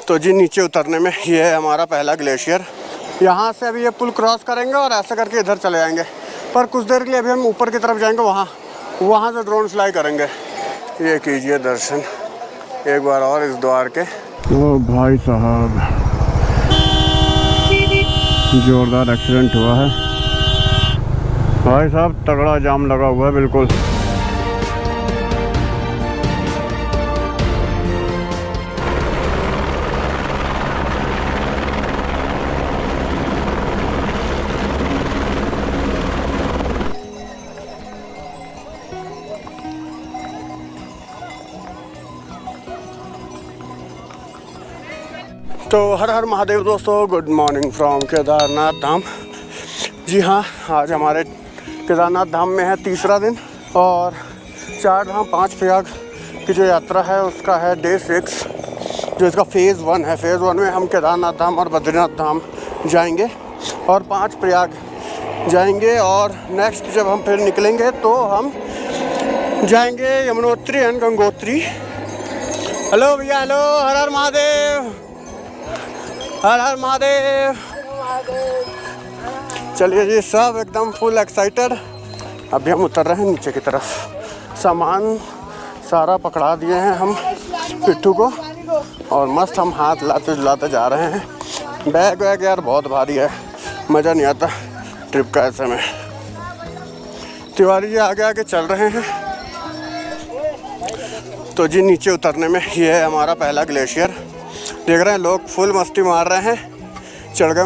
तो जी नीचे उतरने में ये है हमारा पहला ग्लेशियर। यहाँ से अभी ये पुल क्रॉस करेंगे और ऐसा करके इधर चले जाएंगे, पर कुछ देर के लिए अभी हम ऊपर की तरफ जाएंगे, वहाँ से ड्रोन फ्लाई करेंगे। ये कीजिए दर्शन एक बार और इस द्वार के। ओ भाई साहब, जोरदार एक्सीडेंट हुआ है भाई साहब, तगड़ा जाम लगा हुआ है बिल्कुल। तो हर हर महादेव दोस्तों, गुड मॉर्निंग फ्रॉम केदारनाथ धाम। जी हाँ, आज हमारे केदारनाथ धाम में है तीसरा दिन और 4 धाम 5 प्रयाग की जो यात्रा है उसका है डे 6, जो इसका फेज़ 1 है। फेज़ 1 में हम केदारनाथ धाम और बद्रीनाथ धाम जाएंगे और 5 प्रयाग जाएंगे, और नेक्स्ट जब हम फिर निकलेंगे तो हम जाएंगे यमुनोत्री एंड गंगोत्री। हेलो भैया, हेलो, हर हर महादेव, हर हर महादेव। चलिए जी, सब एकदम फुल एक्साइटेड। अभी हम उतर रहे हैं नीचे की तरफ, सामान सारा पकड़ा दिए हैं हम पिट्ठू को, और मस्त हम हाथ लाते जुलाते जा रहे हैं। बैग वैग यार बहुत भारी है, मज़ा नहीं आता ट्रिप का ऐसे में। तिवारी जी आगे आगे चल रहे हैं। तो जी नीचे उतरने में ये है हमारा पहला ग्लेशियर। देख रहे हैं लोग फुल मस्ती मार रहे हैं, चढ़ गए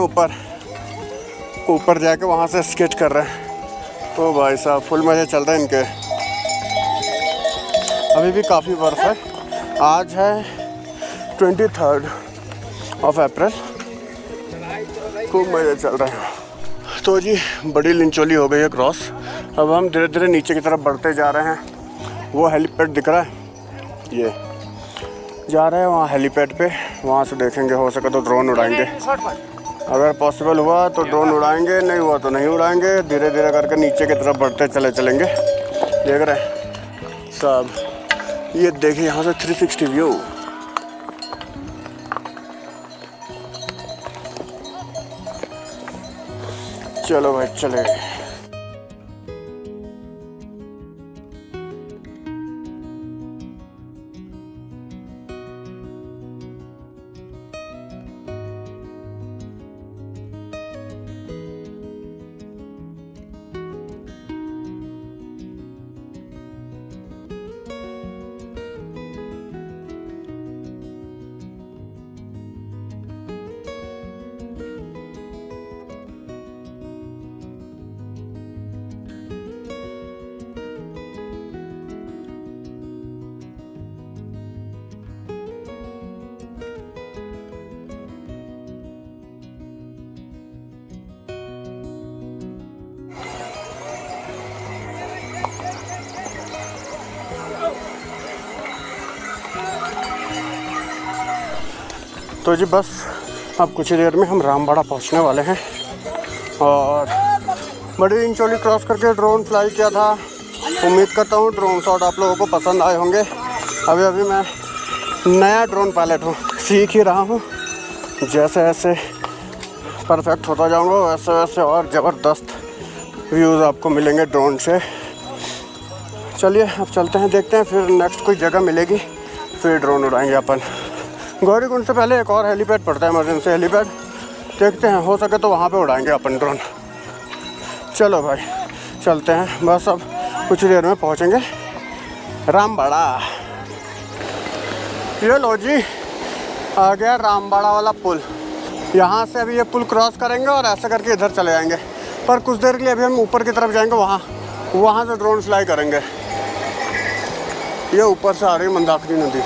ऊपर जाके वहाँ से स्केच कर रहे हैं। तो भाई साहब फुल मज़े चल रहे हैं इनके। अभी भी काफ़ी बर्फ़ है। आज है 23 अप्रैल, खूब मज़े चल रहे हैं। तो जी बड़ी लिंचोली हो गई है क्रॉस। अब हम धीरे धीरे नीचे की तरफ बढ़ते जा रहे हैं। वो हेलीपैड दिख रहा है, ये जा रहे हैं वहाँ हेलीपैड पे, वहाँ से देखेंगे, हो सके तो ड्रोन उड़ाएंगे। अगर पॉसिबल हुआ तो ड्रोन उड़ाएंगे, नहीं हुआ तो नहीं उड़ाएंगे। धीरे धीरे करके नीचे की तरफ बढ़ते चलेंगे। देख रहे हैं सब, ये देखिए यहाँ से 360 व्यू। चलो भाई चले। तो जी बस अब कुछ ही देर में हम रामबाड़ा पहुंचने वाले हैं, और बड़ी लिंचोली क्रॉस करके ड्रोन फ्लाई किया था। उम्मीद करता हूँ ड्रोन शॉट आप लोगों को पसंद आए होंगे। अभी मैं नया ड्रोन पायलट हूँ, सीख ही रहा हूँ। जैसे जैसे परफेक्ट होता जाऊँगा वैसे वैसे और ज़बरदस्त व्यूज़ आपको मिलेंगे ड्रोन से। चलिए अब चलते हैं, देखते हैं फिर नेक्स्ट कोई जगह मिलेगी फिर ड्रोन उड़ाएंगे अपन। गौरीकुंड से पहले एक और हेलीपैड पड़ता है, इमरजेंसी हेलीपैड, देखते हैं हो सके तो वहाँ पे उड़ाएंगे अपन ड्रोन। चलो भाई चलते हैं, बस अब कुछ देर में पहुँचेंगे रामबाड़ा। ये लो जी आ गया रामबाड़ा वाला पुल। यहाँ से अभी ये पुल क्रॉस करेंगे और ऐसा करके इधर चले जाएंगे, पर कुछ देर के लिए अभी हम ऊपर की तरफ जाएंगे, वहाँ से ड्रोन फ्लाई करेंगे। ये ऊपर से आ रही मंदाकिनी नदी,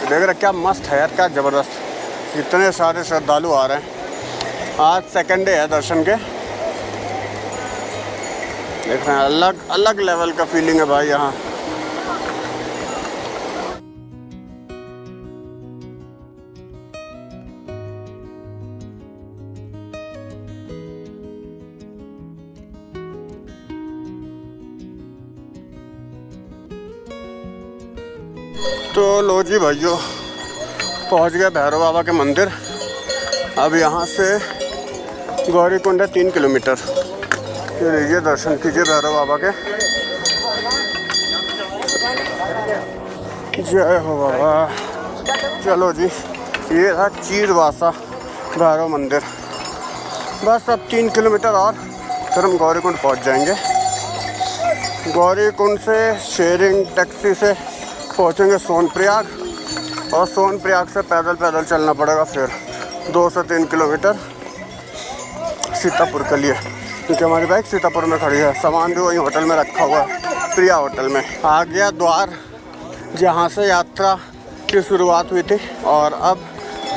देख रहे क्या मस्त है यार, क्या ज़बरदस्त। इतने सारे श्रद्धालु आ रहे हैं। आज सेकंड डे है दर्शन के। देख रहे हैं अलग अलग लेवल का फीलिंग है भाई यहाँ। तो लो जी भाइयों, पहुंच गए भैरव बाबा के मंदिर। अब यहाँ से गौरीकुंड है 3 किलोमीटर। ये लीजिए, दर्शन कीजिए भैरव बाबा के। जय हो बाबा। चलो जी, ये था चीरवासा भैरव मंदिर। बस अब 3 किलोमीटर और फिर हम गौरीकुंड पहुंच जाएंगे। गौरीकुंड से शेयरिंग टैक्सी से पहुंचेंगे सोनप्रयाग, और सोनप्रयाग से पैदल चलना पड़ेगा फिर 2 से 3 किलोमीटर सीतापुर के लिए, क्योंकि हमारी बाइक सीतापुर में खड़ी है। सामान भी वही होटल में रखा हुआ है, प्रिया होटल में। आ गया द्वार जहाँ से यात्रा की शुरुआत हुई थी, और अब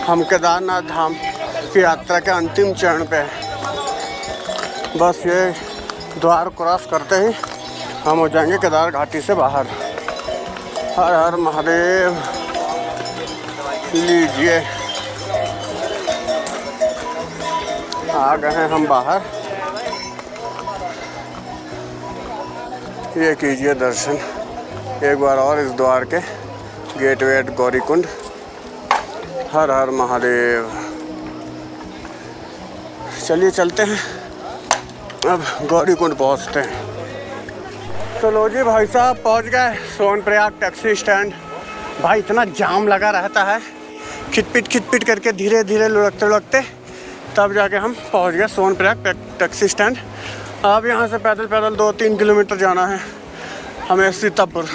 हम केदारनाथ धाम की यात्रा के अंतिम चरण पे हैं। बस ये द्वार क्रॉस करते ही हम हो जाएंगे केदार घाटी से बाहर। हर हर महादेव। लीजिए, आ गए हैं हम बाहर। ये कीजिए दर्शन एक बार और इस द्वार के, गेटवे एट गौरीकुंड। हर हर महादेव। चलिए चलते हैं, अब गौरीकुंड पहुंचते हैं। तो लो जी भाई साहब, पहुंच गए सोनप्रयाग टैक्सी स्टैंड। भाई इतना जाम लगा रहता है, खिटपिट करके धीरे धीरे लुढ़कते तब जाके हम पहुंच गए सोनप्रयाग टैक्सी स्टैंड। अब यहाँ से पैदल 2-3 किलोमीटर जाना है हमें सीतापुर।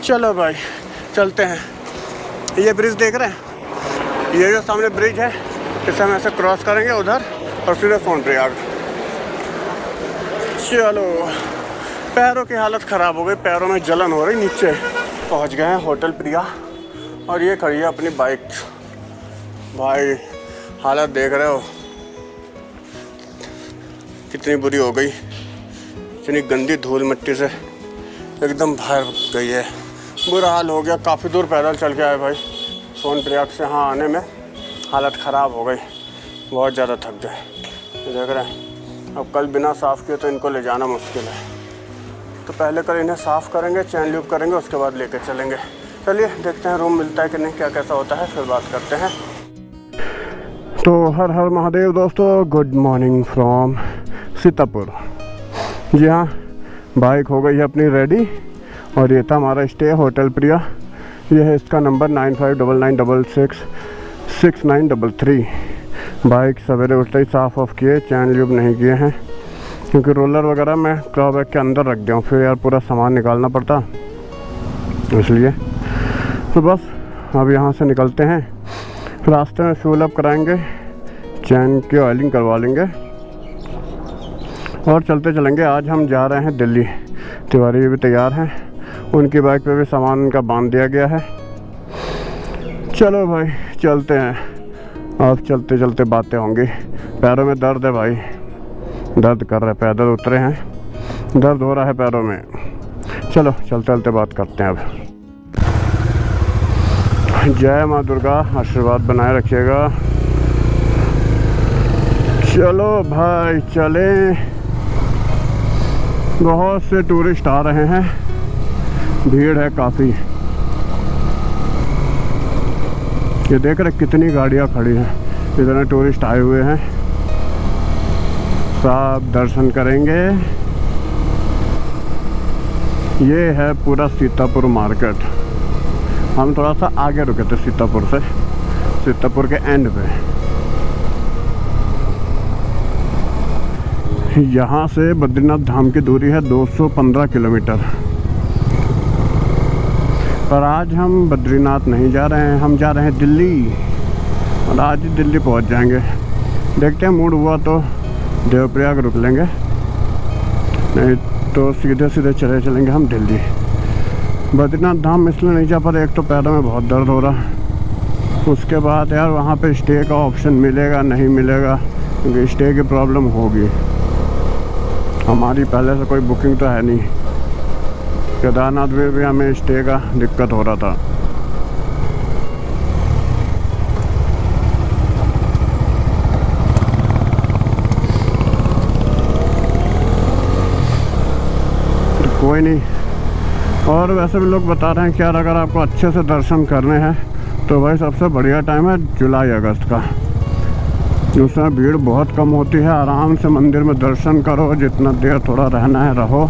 चलो भाई चलते हैं। ये ब्रिज देख रहे हैं, ये जो सामने ब्रिज है, इसे हम ऐसे क्रॉस करेंगे उधर और सीधे सोनप्रयाग। चलो, पैरों की हालत ख़राब हो गई, पैरों में जलन हो रही नीचे। पहुंच गए हैं होटल प्रिया, और ये खड़ी है अपनी बाइक। भाई हालत देख रहे हो कितनी बुरी हो गई, इतनी गंदी धूल मिट्टी से एकदम भर गई है। बुरा हाल हो गया। काफ़ी दूर पैदल चल के आए भाई सोनप्रयाग से। हाँ, आने में हालत ख़राब हो गई, बहुत ज़्यादा थक गए। देख रहे हैं, अब कल बिना साफ़ किए तो इनको ले जाना मुश्किल है। तो पहले कल इन्हें साफ़ करेंगे, चैन लूप करेंगे, उसके बाद लेके चलेंगे। चलिए देखते हैं रूम मिलता है कि नहीं, क्या कैसा होता है, फिर बात करते हैं। तो हर हर महादेव दोस्तों, गुड मॉर्निंग फ्रॉम सीतापुर। जी हाँ, बाइक हो गई है अपनी रेडी, और ये था हमारा स्टे होटल प्रिया। ये है इसका नंबर 9599666933। बाइक सवेरे उठते ही साफ़ ऑफ किए, चैन ल्यूब नहीं किए हैं, क्योंकि रोलर वगैरह मैं क्रॉ बैग के अंदर रख दिया हूँ, फिर यार पूरा सामान निकालना पड़ता, इसलिए। तो बस अब यहाँ से निकलते हैं। रास्ते में फ्यूल अप कराएंगे, चैन की ऑयलिंग करवा लेंगे, और चलते चलेंगे। आज हम जा रहे हैं दिल्ली। तिवारी भी तैयार हैं, उनकी बाइक पे भी सामान उनका बांध दिया गया है। चलो भाई चलते हैं। अब चलते चलते बातें होंगी। पैरों में दर्द है भाई, दर्द कर रहा है, पैदल उतरे हैं, दर्द हो रहा है पैरों में। चलो चलते चलते बात करते हैं अब। जय माँ दुर्गा, आशीर्वाद बनाए रखिएगा। चलो भाई चलें। बहुत से टूरिस्ट आ रहे हैं, भीड़ है काफ़ी। ये देख रहे कितनी गाड़ियाँ खड़ी हैं, इतने टूरिस्ट आए हुए हैं। सब दर्शन करेंगे। ये है पूरा सीतापुर मार्केट। हम थोड़ा सा आगे रुके थे सीतापुर से, सीतापुर के एंड पे। यहाँ से बद्रीनाथ धाम की दूरी है 215 किलोमीटर। पर आज हम बद्रीनाथ नहीं जा रहे हैं, हम जा रहे हैं दिल्ली, और आज ही दिल्ली पहुँच जाएंगे। देखते हैं, मूड हुआ तो देवप्रयाग रुक लेंगे, नहीं तो सीधे सीधे चलेंगे हम दिल्ली। बद्रीनाथ धाम इसलिए नहीं जा पा रहे, एक तो पैरों में बहुत दर्द हो रहा, उसके बाद यार वहाँ पे स्टे का ऑप्शन मिलेगा नहीं मिलेगा, क्योंकि स्टे की प्रॉब्लम होगी। हमारी पहले से कोई बुकिंग तो है नहीं। केदारनाथ में भी हमें स्टे का दिक्कत हो रहा था। तो कोई नहीं। और वैसे भी लोग बता रहे हैं कि यार अगर आपको अच्छे से दर्शन करने हैं तो भाई सबसे बढ़िया टाइम है जुलाई अगस्त का। उसमें भीड़ बहुत कम होती है, आराम से मंदिर में दर्शन करो, जितना देर थोड़ा रहना है रहो।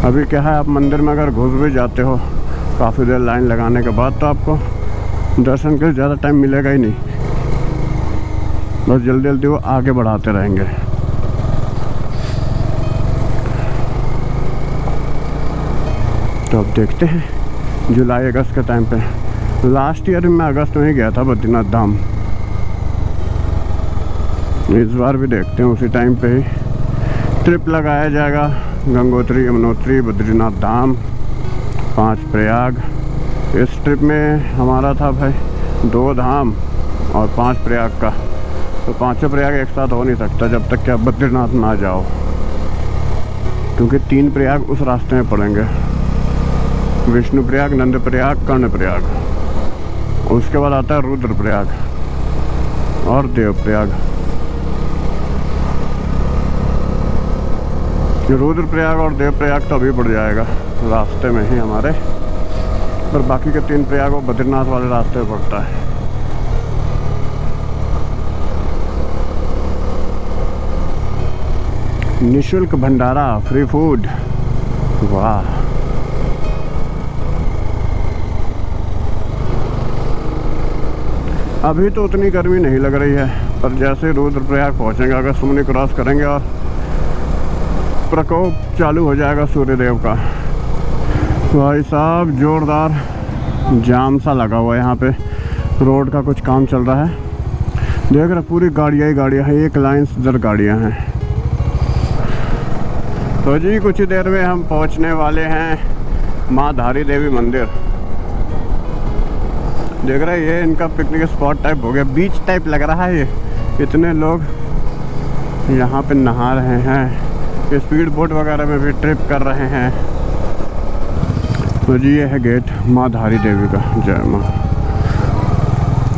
अभी क्या है, आप मंदिर में अगर घुस भी जाते हो काफ़ी देर लाइन लगाने के बाद, तो आपको दर्शन के लिए ज़्यादा टाइम मिलेगा ही नहीं। बस जल्दी जल्दी वो आगे बढ़ाते रहेंगे। तो अब देखते हैं जुलाई अगस्त के टाइम पे। लास्ट ईयर मैं अगस्त में ही गया था बद्रीनाथ धाम, इस बार भी देखते हैं उसी टाइम पे ही ट्रिप लगाया जाएगा। गंगोत्री, यमुनोत्री, बद्रीनाथ धाम, 5 प्रयाग। इस ट्रिप में हमारा था भाई 2 धाम और 5 प्रयाग का। तो 5 प्रयाग एक साथ हो नहीं सकता जब तक कि आप बद्रीनाथ ना जाओ, क्योंकि 3 प्रयाग उस रास्ते में पड़ेंगे, विष्णु प्रयाग, नंद प्रयाग, कर्ण प्रयाग। उसके बाद आता है रुद्र प्रयाग और देव प्रयाग। रुद्र प्रयाग और देव प्रयाग तो अभी बढ़ जाएगा रास्ते में ही हमारे, पर बाकी के 3 प्रयाग वो बद्रीनाथ वाले रास्ते में पड़ता है। निशुल्क भंडारा, फ्री फूड, वाह। अभी तो उतनी गर्मी नहीं लग रही है, पर जैसे रुद्रप्रयाग पहुँचेंगे, अगर सुमनी क्रॉस करेंगे और प्रकोप चालू हो जाएगा सूर्यदेव का, भाई साहब जोरदार जाम सा लगा हुआ है। यहाँ पे रोड का कुछ काम चल रहा है, देख रहे पूरी गाड़ियाँ ही गाड़ियाँ हैं, एक लाइन से इधर गाड़ियाँ हैं। तो जी कुछ ही देर में हम पहुँचने वाले हैं माँ धारी देवी मंदिर। देख रहे हैं ये इनका पिकनिक स्पॉट टाइप हो गया, बीच टाइप लग रहा है। ये इतने लोग यहाँ पे नहा रहे हैं, स्पीड बोट वगैरह में भी ट्रिप कर रहे हैं। तो जी ये है गेट माँ धारी देवी का, जय माँ।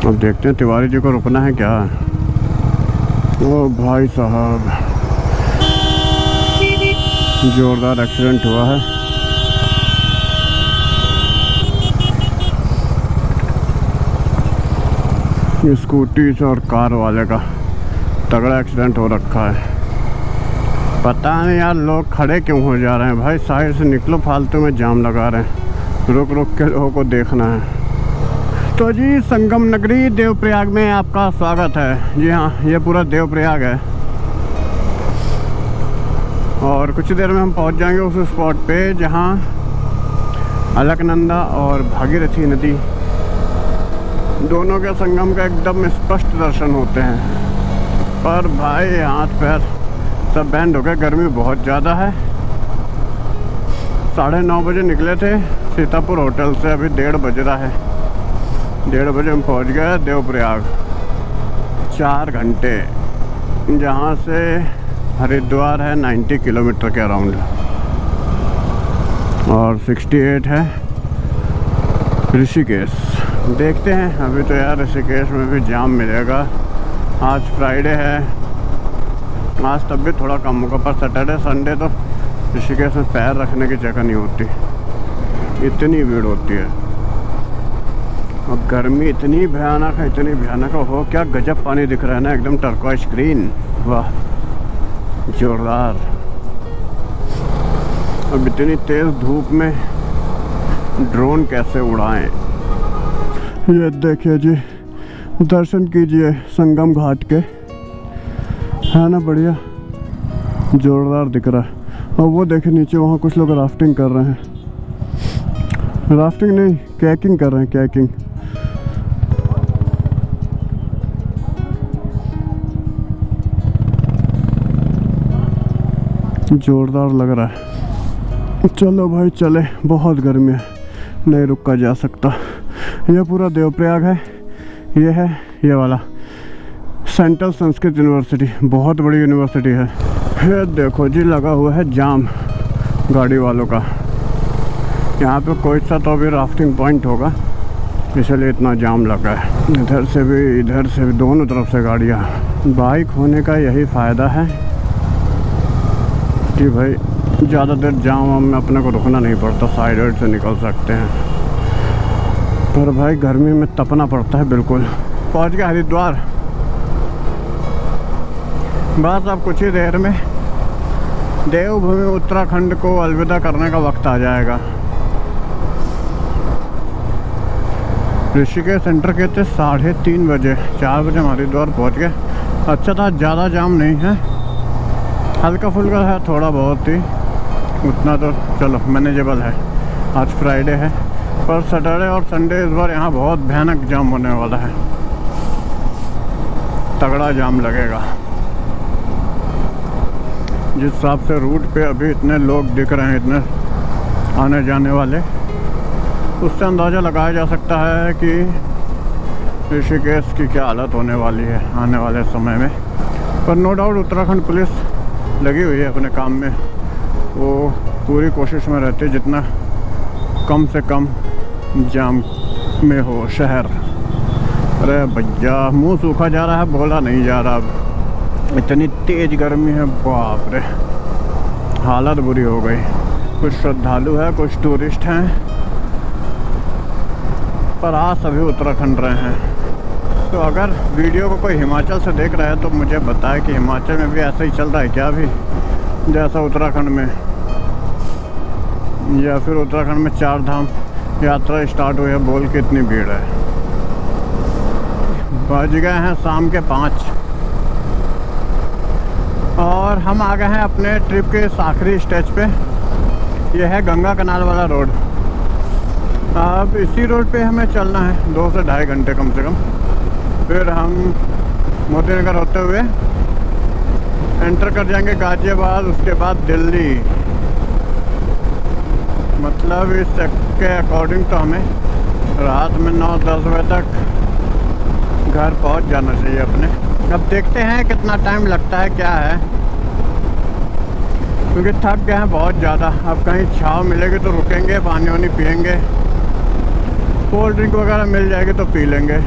अब देखते हैं तिवारी जी को रुकना है क्या। ओ भाई साहब जोरदार एक्सीडेंट हुआ है। स्कूटी से और कार वाले का तगड़ा एक्सीडेंट हो रखा है। पता नहीं यार लोग खड़े क्यों हो जा रहे हैं भाई, साइड से निकलो, फालतू में जाम लगा रहे हैं। रुक रुक के लोगों को देखना है। तो जी संगम नगरी देवप्रयाग में आपका स्वागत है। जी हाँ, ये पूरा देवप्रयाग है और कुछ देर में हम पहुंच जाएंगे उस स्पॉट पे जहां अलकनंदा और भागीरथी नदी दोनों के संगम का एकदम स्पष्ट दर्शन होते हैं। पर भाई हाथ पैर सब बैंड हो गए, गर्मी बहुत ज़्यादा है। 9:30 बजे निकले थे सीतापुर होटल से, अभी 1:30 बज रहा है। 1:30 बजे हम पहुंच गए देवप्रयाग। 4 घंटे, जहाँ से हरिद्वार है 90 किलोमीटर के अराउंड और 68 है ऋषिकेश। देखते हैं, अभी तो यार ऋषिकेश में भी जाम मिलेगा। आज फ्राइडे है, आज तब भी थोड़ा कम होगा, पर सैटरडे संडे तो ऋषिकेश में पैर रखने की जगह नहीं होती, इतनी भीड़ होती है। और गर्मी इतनी भयानक है, इतनी भयानक है। हो क्या गजब पानी दिख रहा है ना, एकदम टर्क्वाइज ग्रीन, वाह जोरदार। अब इतनी तेज़ धूप में ड्रोन कैसे उड़ाएं। ये देखिए जी, दर्शन कीजिए संगम घाट के, है ना बढ़िया, जोरदार दिख रहा है। और वो देखिए नीचे, वहाँ कुछ लोग राफ्टिंग कर रहे हैं। राफ्टिंग नहीं, कैकिंग कर रहे हैं, कैकिंग। जोरदार लग रहा है। चलो भाई चले, बहुत गर्मी है, नहीं रुका जा सकता। यह पूरा देवप्रयाग है। ये है ये वाला सेंट्रल संस्कृत यूनिवर्सिटी, बहुत बड़ी यूनिवर्सिटी है। ये देखो जी लगा हुआ है जाम गाड़ी वालों का। यहाँ पे कोई सा तो अभी राफ्टिंग पॉइंट होगा, इसलिए इतना जाम लगा है। इधर से भी दोनों तरफ से गाड़ियाँ। बाइक होने का यही फ़ायदा है कि भाई ज़्यादा देर जाम में अपने को रुकना नहीं पड़ता, साइड वाइड से निकल सकते हैं। और भाई गर्मी में तपना पड़ता है बिल्कुल। पहुंच गया हरिद्वार। बस अब कुछ ही देर में देवभूमि उत्तराखंड को अलविदा करने का वक्त आ जाएगा। ऋषिकेश सेंटर के थे 3:30 बजे, 4 बजे हम हरिद्वार पहुँच गए। अच्छा था, ज़्यादा जाम नहीं है, हल्का फुल्का है थोड़ा बहुत ही, उतना तो चलो मैनेजेबल है। आज फ्राइडे है, पर सैटरडे और संडे इस बार यहाँ बहुत भयानक जाम होने वाला है, तगड़ा जाम लगेगा। जिस हिसाब से रूट पे अभी इतने लोग दिख रहे हैं, इतने आने जाने वाले, उससे अंदाज़ा लगाया जा सकता है कि ऋषिकेश की क्या हालत होने वाली है आने वाले समय में। पर नो डाउट उत्तराखंड पुलिस लगी हुई है अपने काम में, वो पूरी कोशिश में रहती है जितना कम से कम जाम में हो शहर। अरे भैया मुंह सूखा जा रहा है, बोला नहीं जा रहा, अब इतनी तेज़ गर्मी है, बाप रे हालत बुरी हो गई। कुछ श्रद्धालु है, कुछ टूरिस्ट हैं, पर आज सभी उत्तराखंड रहे हैं। तो अगर वीडियो को कोई हिमाचल से देख रहा है तो मुझे बताए कि हिमाचल में भी ऐसा ही चल रहा है क्या अभी जैसा उत्तराखंड में, या फिर उत्तराखंड में 4 धाम यात्रा स्टार्ट हुई है बोल के इतनी भीड़ है। बज गए हैं शाम के 5 और हम आ गए हैं अपने ट्रिप के इस आखिरी स्टेज पे। यह है गंगा कनाल वाला रोड। अब इसी रोड पे हमें चलना है 2 से ढाई घंटे कम से कम। फिर हम मोदी नगर होते हुए एंटर कर जाएंगे गाज़ियाबाद, उसके बाद दिल्ली। मतलब इस के अकॉर्डिंग तो हमें रात में 9-10 बजे तक घर पहुंच जाना चाहिए अपने। अब देखते हैं कितना टाइम लगता है क्या है, क्योंकि थक गए हैं बहुत ज़्यादा। अब कहीं छाँव मिलेगी तो रुकेंगे, पानी वानी पियेंगे, कोल्ड ड्रिंक वगैरह मिल जाएगी तो पी लेंगे।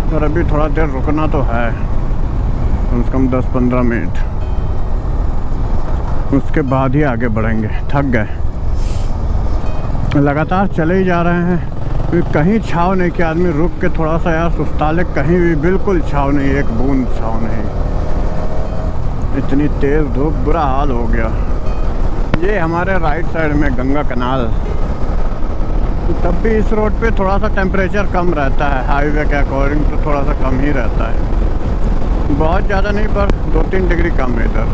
और अभी थोड़ा देर रुकना तो है, कम से कम 10-15 मिनट, उसके बाद ही आगे बढ़ेंगे। थक गए, लगातार चले ही जा रहे हैं, क्योंकि कहीं छाँव नहीं कि आदमी रुक के थोड़ा सा यार सुस्ता ले, कहीं भी बिल्कुल छाँव नहीं, एक बूंद छाँव नहीं। इतनी तेज़ धूप, बुरा हाल हो गया। ये हमारे राइट साइड में गंगा कनाल। तब भी इस रोड पे थोड़ा सा टेम्परेचर कम रहता है, हाईवे के अकॉर्डिंग तो थोड़ा सा कम ही रहता है, बहुत ज़्यादा नहीं, पर 2-3 डिग्री कम है इधर।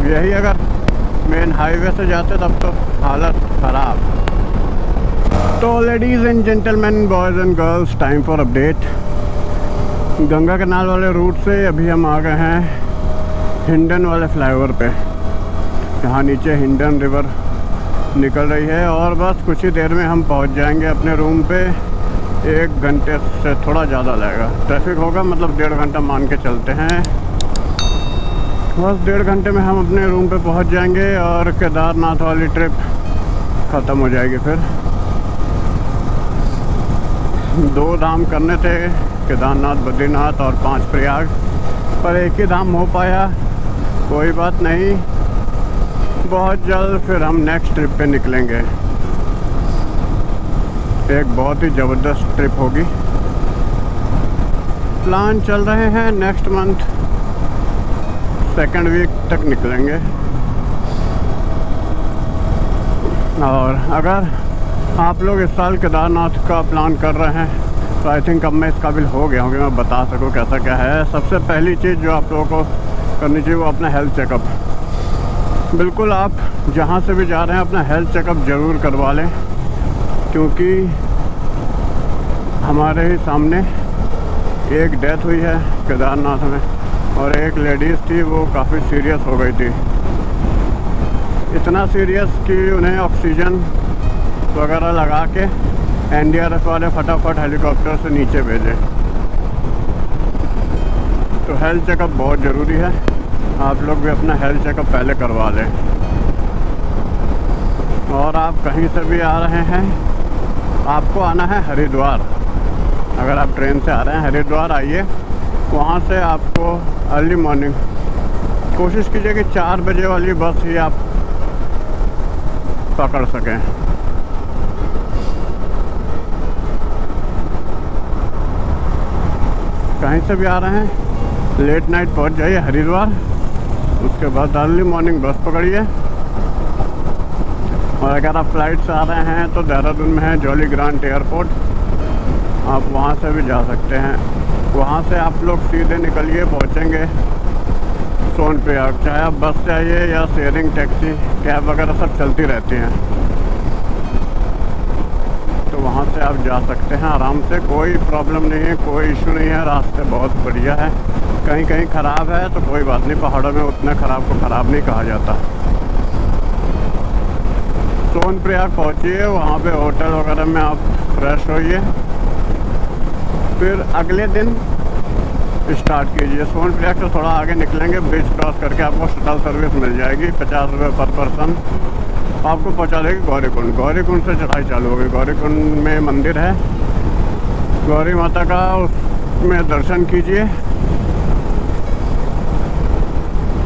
यही अगर मेन हाईवे से जाते तब तो हालत ख़राब। तो ladies and gentleman, boys and girls, time for update. Ganga canal वाले रूट से अभी हम आ गए हैं हिंडन वाले फ्लाईओवर पे। यहाँ नीचे हिंडन रिवर निकल रही है और बस कुछ ही देर में हम पहुँच जाएंगे अपने रूम पे। 1 घंटे से थोड़ा ज़्यादा लगेगा, ट्रैफिक होगा, मतलब 1.5 घंटा मान के चलते हैं। बस 1.5 घंटे में हम अपने रूम पे पहुँच जाएंगे और केदारनाथ वाली ट्रिप ख़त्म हो जाएगी। फिर 2 धाम करने थे, केदारनाथ, बद्रीनाथ और 5 प्रयाग, पर एक ही धाम हो पाया। कोई बात नहीं, बहुत जल्द फिर हम नेक्स्ट ट्रिप पे निकलेंगे। एक बहुत ही ज़बरदस्त ट्रिप होगी। प्लान चल रहे हैं नेक्स्ट मंथ 2nd वीक तक निकलेंगे। और अगर आप लोग इस साल केदारनाथ का प्लान कर रहे हैं तो आई थिंक अब मैं इस काबिल हो गया हूँ कि मैं बता सकूँ कैसा क्या है। सबसे पहली चीज़ जो आप लोगों को करनी चाहिए वो अपना हेल्थ चेकअप। बिल्कुल आप जहाँ से भी जा रहे हैं अपना हेल्थ चेकअप ज़रूर करवा लें, क्योंकि हमारे ही सामने एक डेथ हुई है केदारनाथ में और एक लेडीज़ थी, वो काफ़ी सीरियस हो गई थी। इतना सीरियस कि उन्हें ऑक्सीजन वगैरह लगा के NDRF वाले फटाफट हेलीकॉप्टर से नीचे भेजे। तो हेल्थ चेकअप बहुत ज़रूरी है, आप लोग भी अपना हेल्थ चेकअप पहले करवा लें। और आप कहीं से भी आ रहे हैं, आपको आना है हरिद्वार। अगर आप ट्रेन से आ रहे हैं हरिद्वार आइए, वहाँ से आपको अर्ली मॉर्निंग कोशिश कीजिए कि 4 बजे वाली बस ही आप पकड़ सकें। कहीं से भी आ रहे हैं लेट नाइट पहुंच जाइए हरिद्वार, उसके बाद अर्ली मॉर्निंग बस पकड़िए। और अगर आप फ्लाइट से आ रहे हैं तो देहरादून में है जॉली ग्रांट एयरपोर्ट, आप वहां से भी जा सकते हैं। वहां से आप लोग सीधे निकलिए, पहुंचेंगे सोनप्रयाग। चाहे आप बस से आइए या शेयरिंग टैक्सी कैब वगैरह सब चलती रहती हैं, तो वहाँ से आप जा सकते हैं आराम से, कोई प्रॉब्लम नहीं है, कोई इशू नहीं है। रास्ते बहुत बढ़िया है, कहीं कहीं ख़राब है तो कोई बात नहीं, पहाड़ों में उतना ख़राब को ख़राब नहीं कहा जाता। सोनप्रयाग पहुँचिए, वहाँ पे होटल वगैरह में आप फ्रेश होइए, फिर अगले दिन स्टार्ट कीजिए। सोनप्रयाग से थोड़ा आगे निकलेंगे, ब्रिज क्रॉस करके आपको शटल सर्विस मिल जाएगी 50 रुपये पर पर्सन, आपको पहुंचा देगी गौरीकुंड। गौरीकुंड से चढ़ाई चालू होगी। गौरीकुंड में मंदिर है गौरी माता का, उसमें दर्शन कीजिए,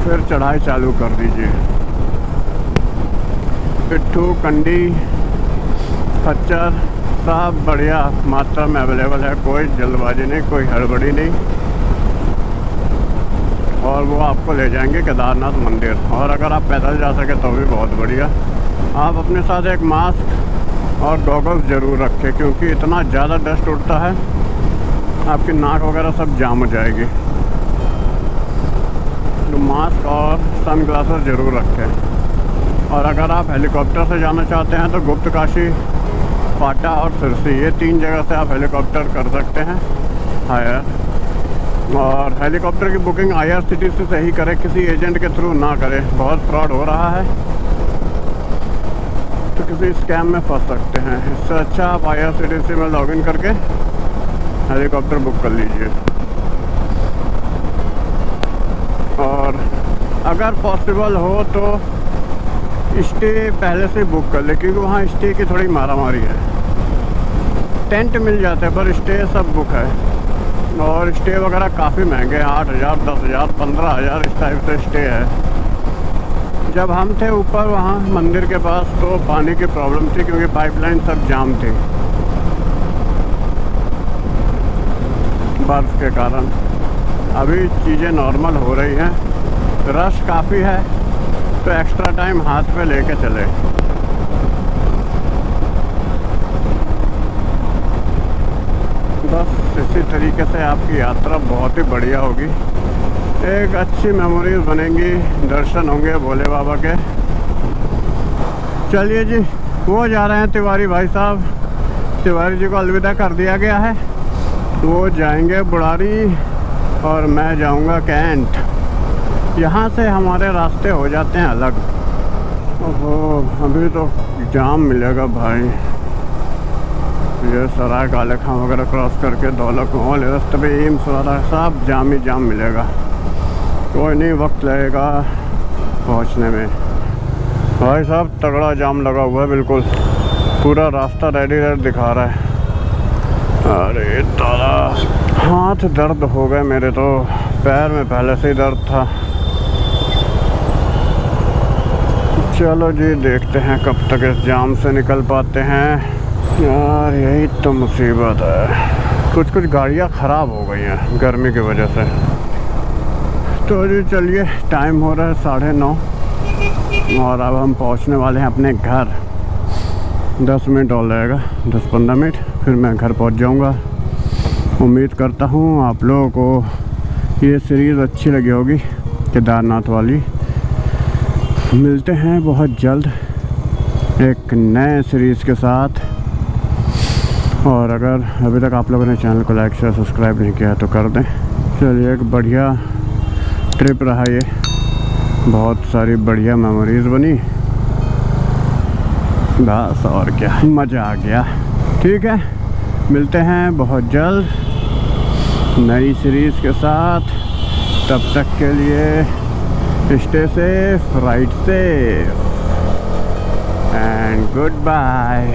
फिर चढ़ाई चालू कर दीजिए। पिट्ठू, कंडी, खच्चर सब बढ़िया मात्रा में अवेलेबल है, कोई जल्दबाजी नहीं, कोई हड़बड़ी नहीं। और वो आपको ले जाएंगे केदारनाथ मंदिर। और अगर आप पैदल जा सके तो भी बहुत बढ़िया। आप अपने साथ एक मास्क और गॉगल्स ज़रूर रखें, क्योंकि इतना ज़्यादा डस्ट उड़ता है, आपकी नाक वगैरह सब जाम हो जाएगी। तो मास्क और सन ग्लासेस ज़रूर रखें। और अगर आप हेलीकॉप्टर से जाना चाहते हैं तो गुप्तकाशी, पाटा और सिरसी, ये 3 जगह से आप हेलीकॉप्टर कर सकते हैं हायर। और हेलीकॉप्टर की बुकिंग IRCTC से ही करें, किसी एजेंट के थ्रू ना करें, बहुत फ्रॉड हो रहा है, तो किसी स्कैम में फंस सकते हैं। इससे अच्छा आप IRCTC में लॉगिन करके हेलीकॉप्टर बुक कर लीजिए। और अगर पॉसिबल हो तो स्टे पहले से बुक कर ले, क्योंकि वहाँ स्टे की थोड़ी मारामारी है। टेंट मिल जाते हैं पर स्टे सब बुक है, और स्टे वगैरह काफ़ी महंगे हैं, 8,000, 10,000, 15,000 इस टाइप से स्टे है। जब हम थे ऊपर वहाँ मंदिर के पास तो पानी की प्रॉब्लम थी, क्योंकि पाइपलाइन सब जाम थी बर्फ़ के कारण। अभी चीज़ें नॉर्मल हो रही हैं, रश काफ़ी है, तो एक्स्ट्रा टाइम हाथ पे लेके चले। बस इसी तरीके से आपकी यात्रा बहुत ही बढ़िया होगी, एक अच्छी मेमोरीज बनेंगी, दर्शन होंगे भोले बाबा के। चलिए जी, वो जा रहे हैं तिवारी भाई साहब, तिवारी जी को अलविदा कर दिया गया है, वो जाएंगे बुढ़ारी और मैं जाऊंगा कैंट। यहाँ से हमारे रास्ते हो जाते हैं अलग। ओहो, अभी तो जाम मिलेगा भाई, ये सराय काले खां वगैरह क्रॉस करके दौलत महल रास्ते पे एम्स वाला सब जाम ही जाम मिलेगा। कोई नहीं, वक्त लगेगा पहुंचने में। भाई साहब तगड़ा जाम लगा हुआ है, बिल्कुल पूरा रास्ता रेडी दिखा रहा है। अरे ताला, हाथ दर्द हो गए मेरे, तो पैर में पहले से ही दर्द था। चलो जी, देखते हैं कब तक इस जाम से निकल पाते हैं। यार यही तो मुसीबत है, कुछ कुछ गाड़ियाँ ख़राब हो गई हैं गर्मी की वजह से। तो जी चलिए, टाइम हो रहा है 9:30 और अब हम पहुंचने वाले हैं अपने घर। 10 मिनट और लगेगा, 10-15 मिनट, फिर मैं घर पहुंच जाऊंगा। उम्मीद करता हूं आप लोगों को ये सीरीज़ अच्छी लगी होगी, केदारनाथ वाली। मिलते हैं बहुत जल्द एक नए सीरीज़ के साथ। और अगर अभी तक आप लोगों ने चैनल को लाइक शेयर सब्सक्राइब नहीं किया है तो कर दें। चलिए, एक बढ़िया ट्रिप रहा ये, बहुत सारी बढ़िया मेमोरीज़ बनी, बस और क्या, मज़ा आ गया। ठीक है, मिलते हैं बहुत जल्द नई सीरीज़ के साथ। तब तक के लिए stay safe, ride safe and good bye.